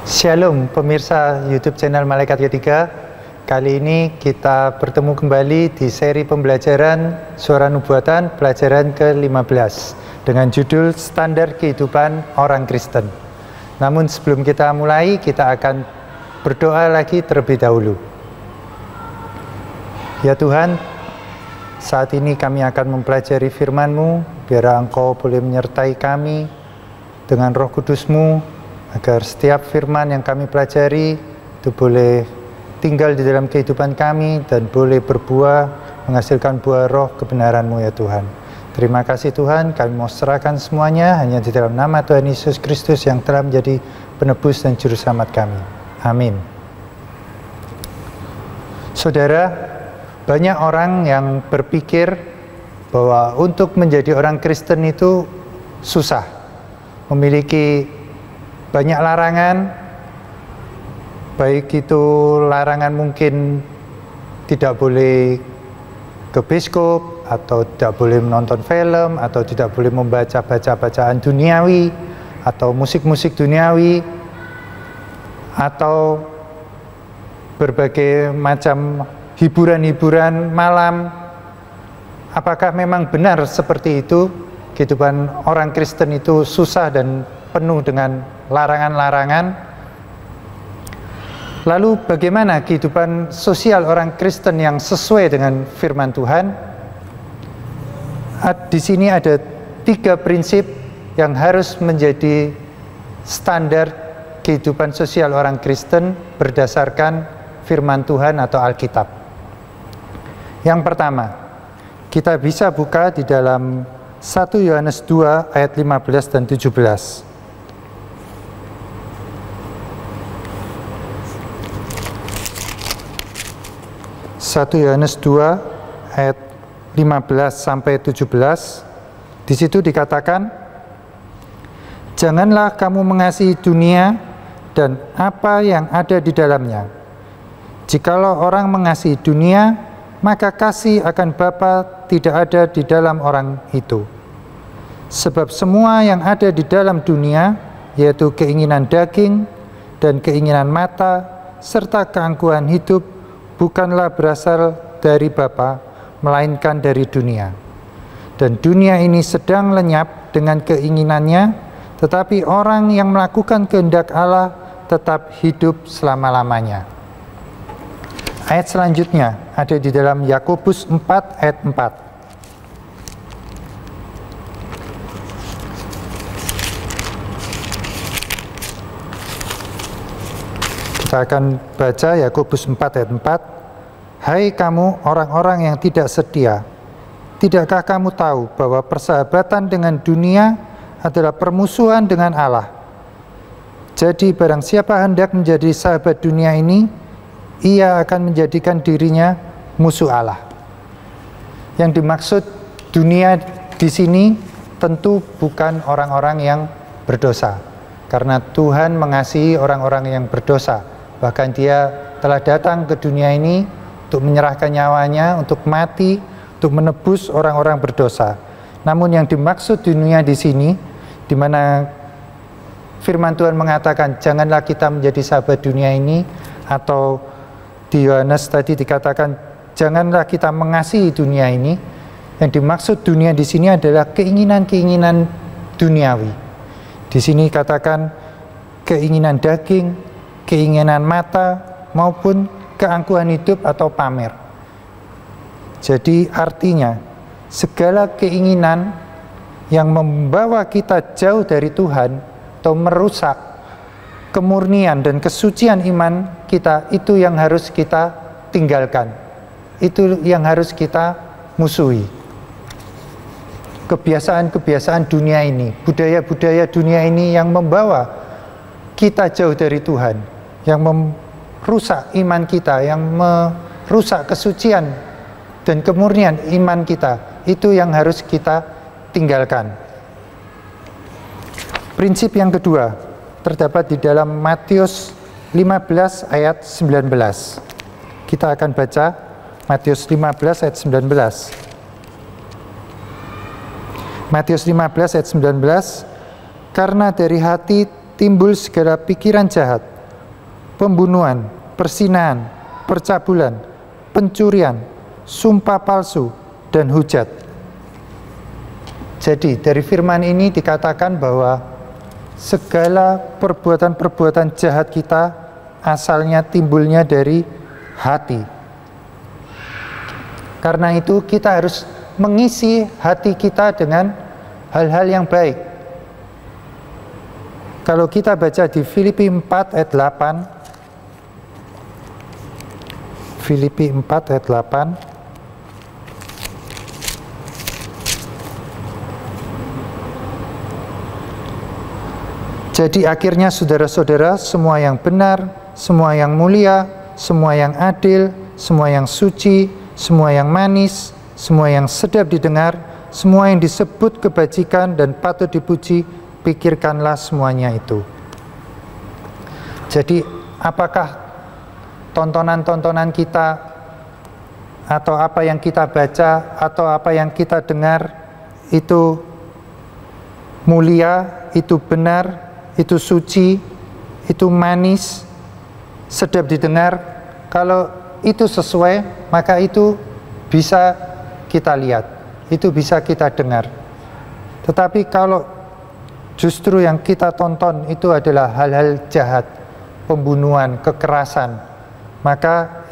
Shalom pemirsa YouTube channel Malaikat Ketiga. Kali ini kita bertemu kembali di seri pembelajaran Suara Nubuatan pelajaran ke-15 dengan judul Standar Kehidupan Orang Kristen. Namun sebelum kita mulai, kita akan berdoa lagi terlebih dahulu. Ya Tuhan, saat ini kami akan mempelajari firman-Mu, biar Engkau boleh menyertai kami dengan Roh Kudus-Mu, agar setiap firman yang kami pelajari itu boleh tinggal di dalam kehidupan kami dan boleh berbuah, menghasilkan buah roh kebenaran-Mu ya Tuhan. Terima kasih Tuhan, kami mau serahkan semuanya hanya di dalam nama Tuhan Yesus Kristus yang telah menjadi penebus dan juru selamat kami. Amin. Saudara, banyak orang yang berpikir bahwa untuk menjadi orang Kristen itu susah, memiliki banyak larangan, baik itu larangan mungkin tidak boleh ke bioskop, atau tidak boleh menonton film, atau tidak boleh membaca bacaan duniawi, atau musik-musik duniawi, atau berbagai macam hiburan-hiburan malam. Apakah memang benar seperti itu? Kehidupan orang Kristen itu susah dan penuh dengan larangan-larangan. Lalu bagaimana kehidupan sosial orang Kristen yang sesuai dengan firman Tuhan? Di sini ada 3 prinsip yang harus menjadi standar kehidupan sosial orang Kristen berdasarkan firman Tuhan atau Alkitab. Yang pertama, kita bisa buka di dalam 1 Yohanes 2 ayat 15 dan 17. 1 Yohanes 2 ayat 15 sampai 17. Di situ dikatakan, "Janganlah kamu mengasihi dunia dan apa yang ada di dalamnya. Jikalau orang mengasihi dunia, maka kasih akan Bapa tidak ada di dalam orang itu. Sebab semua yang ada di dalam dunia, yaitu keinginan daging dan keinginan mata serta keangkuhan hidup, bukanlah berasal dari Bapa, melainkan dari dunia. Dan dunia ini sedang lenyap dengan keinginannya, tetapi orang yang melakukan kehendak Allah tetap hidup selama-lamanya." Ayat selanjutnya ada di dalam Yakobus 4 ayat 4. Kita akan baca Yakobus 4 ayat 4. "Hai kamu orang-orang yang tidak setia, tidakkah kamu tahu bahwa persahabatan dengan dunia adalah permusuhan dengan Allah? Jadi barang siapa hendak menjadi sahabat dunia ini, ia akan menjadikan dirinya musuh Allah." Yang dimaksud dunia di sini tentu bukan orang-orang yang berdosa, karena Tuhan mengasihi orang-orang yang berdosa. Bahkan Dia telah datang ke dunia ini untuk menyerahkan nyawanya, untuk mati, untuk menebus orang-orang berdosa. Namun yang dimaksud dunia di sini, di mana firman Tuhan mengatakan, janganlah kita menjadi sahabat dunia ini, atau di Yohanes tadi dikatakan, janganlah kita mengasihi dunia ini. Yang dimaksud dunia di sini adalah keinginan-keinginan duniawi. Di sini katakan keinginan daging, keinginan mata, maupun keangkuhan hidup atau pamer. Jadi artinya segala keinginan yang membawa kita jauh dari Tuhan atau merusak kemurnian dan kesucian iman kita, itu yang harus kita tinggalkan. Itu yang harus kita musuhi. Kebiasaan-kebiasaan dunia ini, budaya-budaya dunia ini yang membawa kita jauh dari Tuhan, yang merusak iman kita, yang merusak kesucian dan kemurnian iman kita, itu yang harus kita tinggalkan. Prinsip yang kedua terdapat di dalam Matius 15 ayat 19. Kita akan baca Matius 15 ayat 19. Matius 15 ayat 19, "Karena dari hati timbul segala pikiran jahat, pembunuhan, perzinahan, percabulan, pencurian, sumpah palsu, dan hujat. Jadi dari firman ini dikatakan bahwa segala perbuatan-perbuatan jahat kita asalnya timbulnya dari hati. Karena itu kita harus mengisi hati kita dengan hal-hal yang baik. Kalau kita baca di Filipi 4 ayat 8, Filipi 4 ayat 8, jadi akhirnya saudara-saudara, semua yang benar, semua yang mulia, semua yang adil, semua yang suci, semua yang manis, semua yang sedap didengar, semua yang disebut kebajikan dan patut dipuji, pikirkanlah semuanya itu. Jadi apakah tontonan-tontonan kita, atau apa yang kita baca, atau apa yang kita dengar itu mulia, itu benar, itu suci, itu manis, sedap didengar? Kalau itu sesuai, maka itu bisa kita lihat, itu bisa kita dengar. Tetapi kalau justru yang kita tonton itu adalah hal-hal jahat, pembunuhan, kekerasan, maka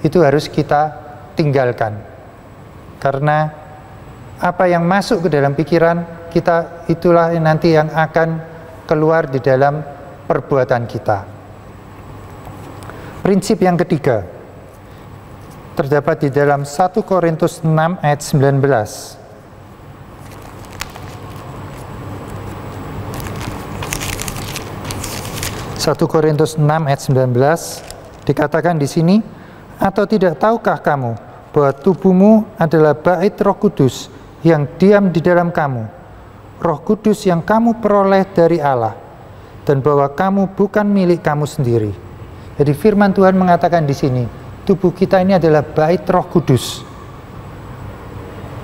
itu harus kita tinggalkan. Karena apa yang masuk ke dalam pikiran kita, itulah nanti yang akan keluar di dalam perbuatan kita. Prinsip yang ketiga terdapat di dalam 1 Korintus 6 ayat 19. 1 Korintus 6 ayat 19 dikatakan di sini, atau tidak tahukah kamu bahwa tubuhmu adalah bait Roh Kudus yang diam di dalam kamu, Roh Kudus yang kamu peroleh dari Allah, dan bahwa kamu bukan milik kamu sendiri. Jadi firman Tuhan mengatakan di sini, tubuh kita ini adalah bait Roh Kudus.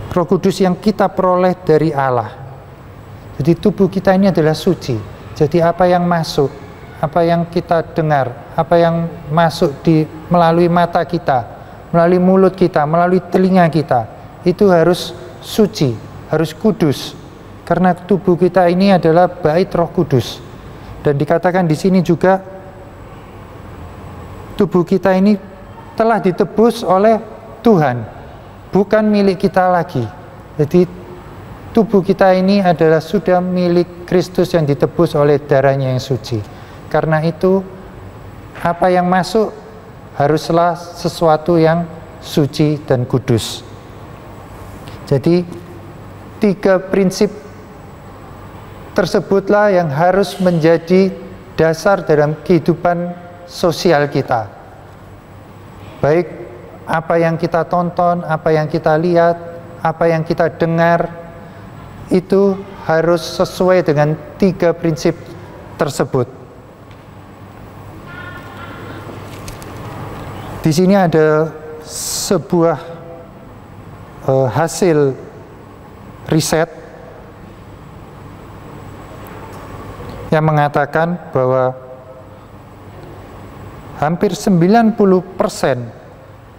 Roh Kudus yang kita peroleh dari Allah. Jadi tubuh kita ini adalah suci. Jadi apa yang masuk, apa yang kita dengar, apa yang masuk melalui mata kita, melalui mulut kita, melalui telinga kita, itu harus suci, harus kudus. Karena tubuh kita ini adalah bait Roh Kudus. Dan dikatakan di sini juga, tubuh kita ini telah ditebus oleh Tuhan, bukan milik kita lagi. Jadi tubuh kita ini adalah sudah milik Kristus yang ditebus oleh darahnya yang suci. Karena itu apa yang masuk haruslah sesuatu yang suci dan kudus. Jadi 3 prinsip tersebutlah yang harus menjadi dasar dalam kehidupan sosial kita. Baik apa yang kita tonton, apa yang kita lihat, apa yang kita dengar, itu harus sesuai dengan 3 prinsip tersebut. Di sini ada sebuah hasil riset yang mengatakan bahwa hampir 90%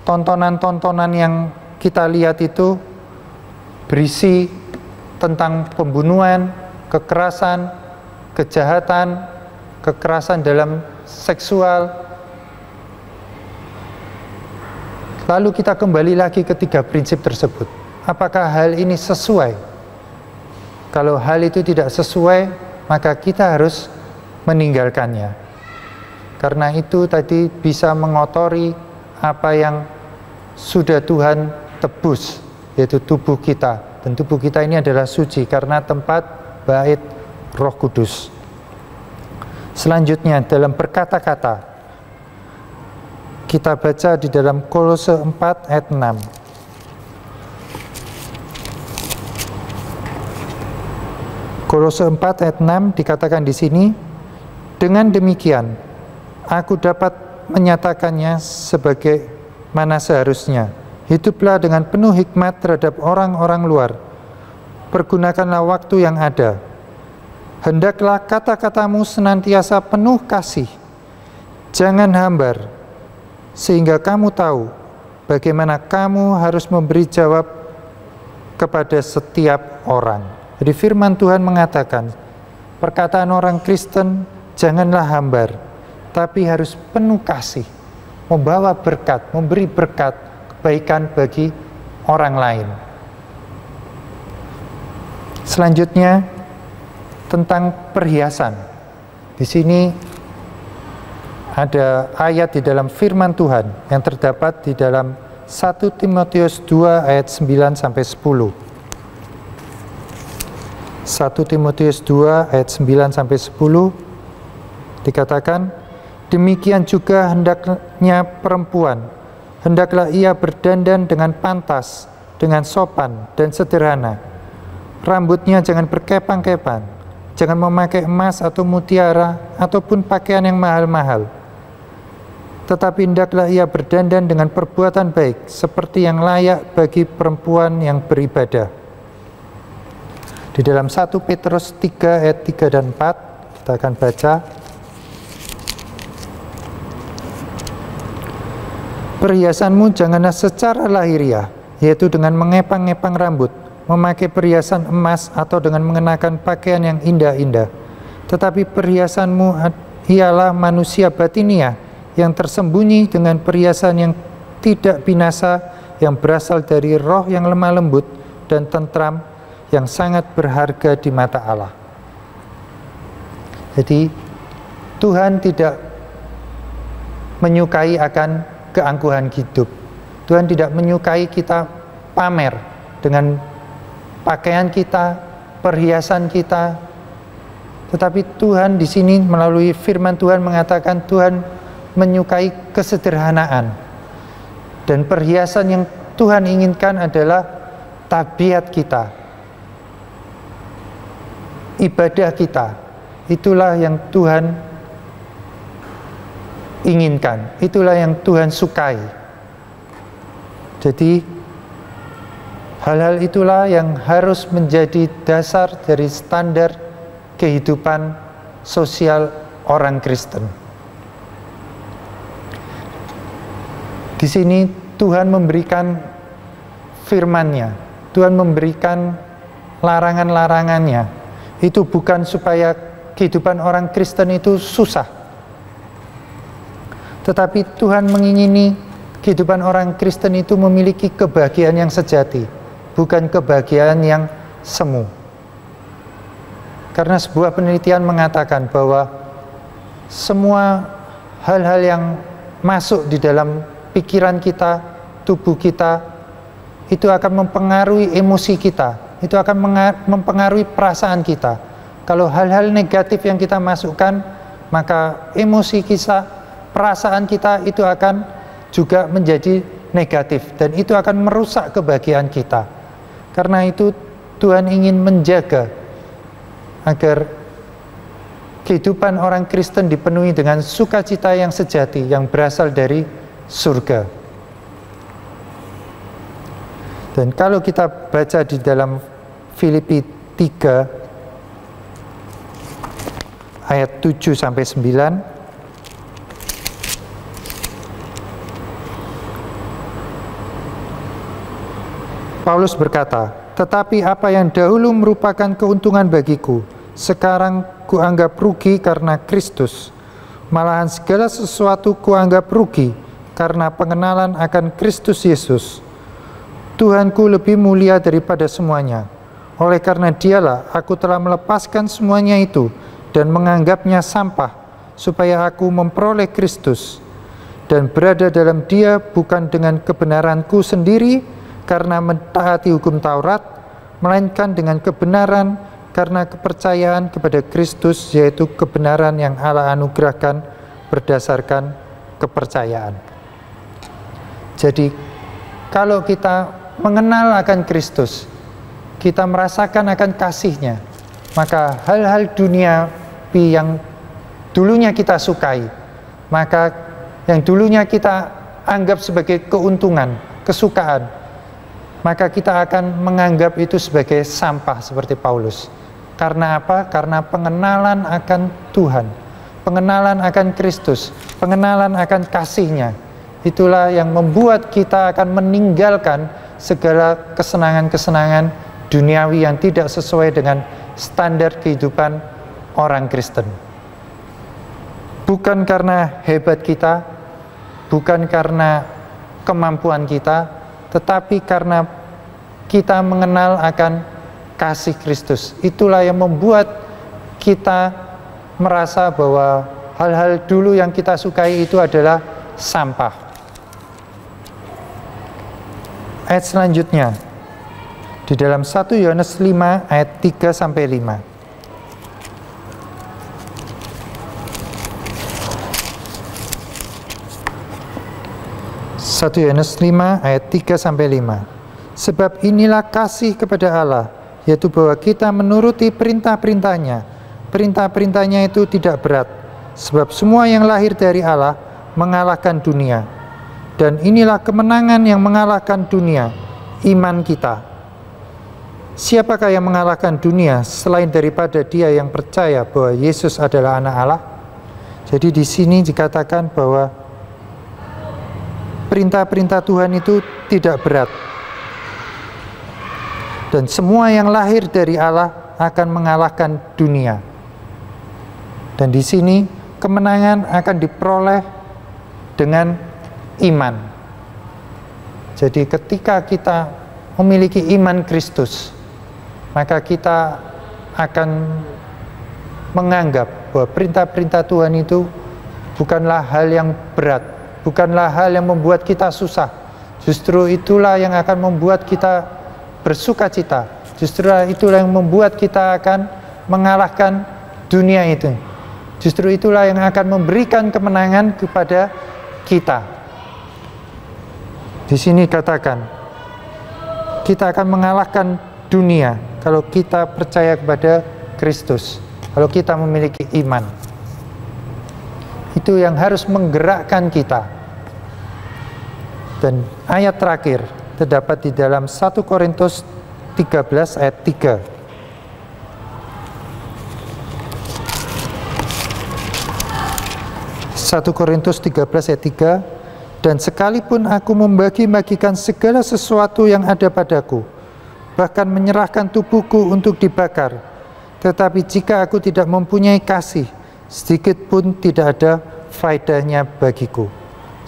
tontonan-tontonan yang kita lihat itu berisi tentang pembunuhan, kekerasan, kejahatan, kekerasan dalam seksual. Lalu kita kembali lagi ke 3 prinsip tersebut. Apakah hal ini sesuai? Kalau hal itu tidak sesuai, maka kita harus meninggalkannya. Karena itu tadi bisa mengotori apa yang sudah Tuhan tebus, yaitu tubuh kita. Dan tubuh kita ini adalah suci karena tempat bait Roh Kudus. Selanjutnya dalam berkata-kata, kita baca di dalam Kolose 4 ayat 6. Kolose 4 ayat 6 dikatakan di sini, dengan demikian aku dapat menyatakannya sebagai mana seharusnya. Hiduplah dengan penuh hikmat terhadap orang-orang luar. Pergunakanlah waktu yang ada. Hendaklah kata-katamu senantiasa penuh kasih, Jangan hambar, sehingga kamu tahu bagaimana kamu harus memberi jawab kepada setiap orang. Jadi firman Tuhan mengatakan, perkataan orang Kristen janganlah hambar, tapi harus penuh kasih, membawa berkat, memberi berkat, kebaikan bagi orang lain. Selanjutnya tentang perhiasan. Di sini ada ayat di dalam firman Tuhan yang terdapat di dalam 1 Timotius 2 ayat 9 sampai 10. 1 Timotius 2 ayat 9 sampai 10 dikatakan, demikian juga hendaknya perempuan, hendaklah ia berdandan dengan pantas, dengan sopan dan sederhana. Rambutnya jangan berkepang-kepang, jangan memakai emas atau mutiara ataupun pakaian yang mahal-mahal. Tetapi hendaklah ia berdandan dengan perbuatan baik, seperti yang layak bagi perempuan yang beribadah. Di dalam 1 Petrus 3 ayat 3 dan 4, kita akan baca. Perhiasanmu janganlah secara lahiriah, yaitu dengan mengepang-ngepang rambut, memakai perhiasan emas atau dengan mengenakan pakaian yang indah-indah. Tetapi perhiasanmu ialah manusia batiniah, yang tersembunyi dengan perhiasan yang tidak binasa, yang berasal dari roh yang lemah lembut dan tentram, yang sangat berharga di mata Allah. Jadi Tuhan tidak menyukai akan keangkuhan hidup. Tuhan tidak menyukai kita pamer dengan pakaian kita, perhiasan kita. Tetapi Tuhan di sini melalui firman Tuhan mengatakan Tuhan menyukai kesederhanaan, dan perhiasan yang Tuhan inginkan adalah tabiat kita, ibadah kita. Itulah yang Tuhan inginkan, itulah yang Tuhan sukai. Jadi hal-hal itulah yang harus menjadi dasar dari standar kehidupan sosial orang Kristen. Di sini Tuhan memberikan firman-Nya, Tuhan memberikan larangan-larangannya. Itu bukan supaya kehidupan orang Kristen itu susah, tetapi Tuhan mengingini kehidupan orang Kristen itu memiliki kebahagiaan yang sejati, bukan kebahagiaan yang semu. Karena sebuah penelitian mengatakan bahwa semua hal-hal yang masuk di dalam pikiran kita, tubuh kita, itu akan mempengaruhi emosi kita, itu akan mempengaruhi perasaan kita. Kalau hal-hal negatif yang kita masukkan, maka emosi kita, perasaan kita itu akan juga menjadi negatif, dan itu akan merusak kebahagiaan kita. Karena itu Tuhan ingin menjaga agar kehidupan orang Kristen dipenuhi dengan sukacita yang sejati, yang berasal dari surga. Dan kalau kita baca di dalam Filipi 3 ayat 7 sampai 9, Paulus berkata, tetapi apa yang dahulu merupakan keuntungan bagiku, sekarang kuanggap rugi karena Kristus. Malahan segala sesuatu kuanggap rugi karena pengenalan akan Kristus Yesus, Tuhanku lebih mulia daripada semuanya. Oleh karena Dialah aku telah melepaskan semuanya itu dan menganggapnya sampah, supaya aku memperoleh Kristus dan berada dalam Dia, bukan dengan kebenaranku sendiri karena mentaati hukum Taurat, melainkan dengan kebenaran karena kepercayaan kepada Kristus, yaitu kebenaran yang Allah anugerahkan berdasarkan kepercayaan. Jadi kalau kita mengenal akan Kristus, kita merasakan akan kasih-Nya, maka hal-hal duniawi yang dulunya kita sukai, maka yang dulunya kita anggap sebagai keuntungan, kesukaan, maka kita akan menganggap itu sebagai sampah seperti Paulus. Karena apa? Karena pengenalan akan Tuhan, pengenalan akan Kristus, pengenalan akan kasih-Nya. Itulah yang membuat kita akan meninggalkan segala kesenangan-kesenangan duniawi yang tidak sesuai dengan standar kehidupan orang Kristen. Bukan karena hebat kita, bukan karena kemampuan kita, tetapi karena kita mengenal akan kasih Kristus. Itulah yang membuat kita merasa bahwa hal-hal dulu yang kita sukai itu adalah sampah. Ayat selanjutnya di dalam 1 Yohanes 5 ayat 3 sampai 5. 1 Yohanes 5 ayat 3 sampai 5. Sebab inilah kasih kepada Allah, yaitu bahwa kita menuruti perintah-perintahnya. Perintah-perintahnya itu tidak berat, sebab semua yang lahir dari Allah mengalahkan dunia. Dan inilah kemenangan yang mengalahkan dunia, iman kita. Siapakah yang mengalahkan dunia selain daripada dia yang percaya bahwa Yesus adalah anak Allah? Jadi di sini dikatakan bahwa perintah-perintah Tuhan itu tidak berat. Dan semua yang lahir dari Allah akan mengalahkan dunia. Dan di sini kemenangan akan diperoleh dengan iman. Jadi ketika kita memiliki iman Kristus, maka kita akan menganggap bahwa perintah-perintah Tuhan itu bukanlah hal yang berat, bukanlah hal yang membuat kita susah. Justru itulah yang akan membuat kita bersuka cita. Justru itulah yang membuat kita akan mengalahkan dunia itu. Justru itulah yang akan memberikan kemenangan kepada kita. Di sini katakan, kita akan mengalahkan dunia kalau kita percaya kepada Kristus, kalau kita memiliki iman. Itu yang harus menggerakkan kita. Dan ayat terakhir terdapat di dalam 1 Korintus 13 ayat 3. 1 Korintus 13 ayat 3. Dan sekalipun aku membagi-bagikan segala sesuatu yang ada padaku, bahkan menyerahkan tubuhku untuk dibakar, tetapi jika aku tidak mempunyai kasih, sedikit pun tidak ada faedahnya bagiku.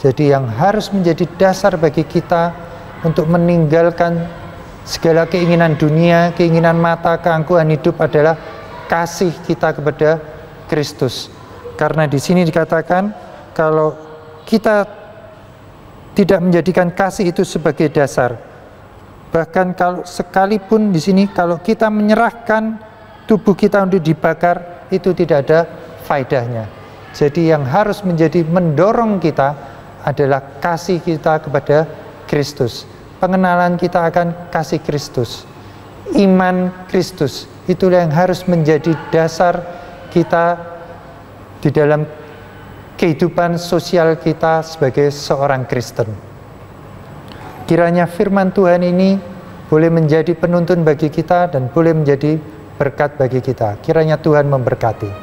Jadi yang harus menjadi dasar bagi kita untuk meninggalkan segala keinginan dunia, keinginan mata, keangkuhan hidup adalah kasih kita kepada Kristus. Karena di sini dikatakan kalau kita tidak menjadikan kasih itu sebagai dasar, bahkan kalau sekalipun di sini kalau kita menyerahkan tubuh kita untuk dibakar, itu tidak ada faedahnya. Jadi yang harus menjadi mendorong kita adalah kasih kita kepada Kristus, pengenalan kita akan kasih Kristus, iman Kristus. Itulah yang harus menjadi dasar kita di dalam kehidupan sosial kita sebagai seorang Kristen. Kiranya firman Tuhan ini boleh menjadi penuntun bagi kita dan boleh menjadi berkat bagi kita. Kiranya Tuhan memberkati.